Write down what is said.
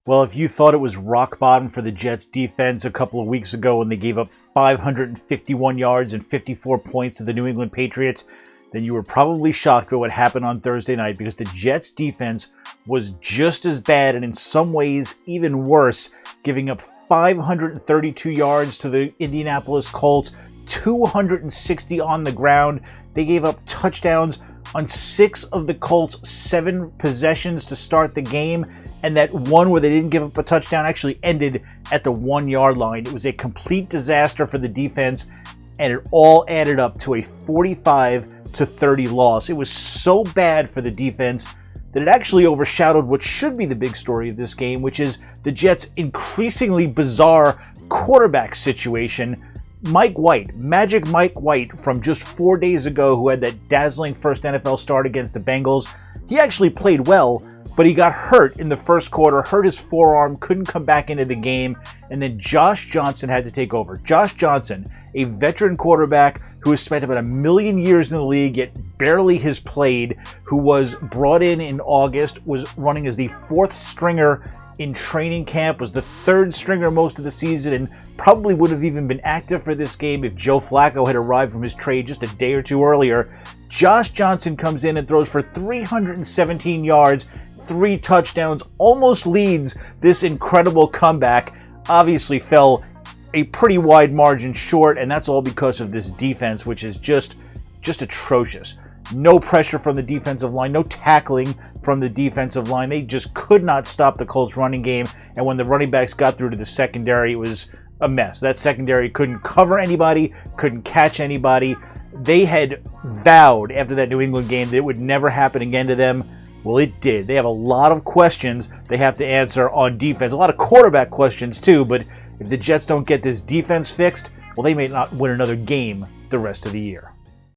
Well, if you thought it was rock bottom for the Jets defense a couple of weeks ago when they gave up 551 yards and 54 points to the New England Patriots, then you were probably shocked by what happened on Thursday night, because the Jets defense was just as bad and in some ways even worse, giving up 532 yards to the Indianapolis Colts, 260 on the ground. They gave up touchdowns on 6 of the Colts' 7 possessions to start the game, and that one where they didn't give up a touchdown actually ended at the 1-yard line. It was a complete disaster for the defense, and it all added up to a 45-30 loss. It was so bad for the defense that it actually overshadowed what should be the big story of this game, which is the Jets' increasingly bizarre quarterback situation. Mike White, Magic Mike White from just 4 days ago, who had that dazzling first NFL start against the Bengals, he actually played well, but he got hurt in the first quarter, hurt his forearm, couldn't come back into the game, and then Josh Johnson had to take over. Josh Johnson, a veteran quarterback who has spent about 1 million years in the league, yet barely has played, who was brought in August, was running as the 4th stringer in training camp, was the 3rd stringer most of the season, and probably would have even been active for this game if Joe Flacco had arrived from his trade just a day or two earlier. Josh Johnson comes in and throws for 317 yards, 3 touchdowns, almost leads this incredible comeback. Obviously fell a pretty wide margin short, and that's all because of this defense, which is just atrocious. No pressure from the defensive line, no tackling from the defensive line. They just could not stop the Colts running game, and when the running backs got through to the secondary, it was a mess. That secondary couldn't cover anybody, couldn't catch anybody. They had vowed after that New England game that it would never happen again to them. Well, it did. They have a lot of questions they have to answer on defense, a lot of quarterback questions too, but if the Jets don't get this defense fixed, well, they may not win another game the rest of the year.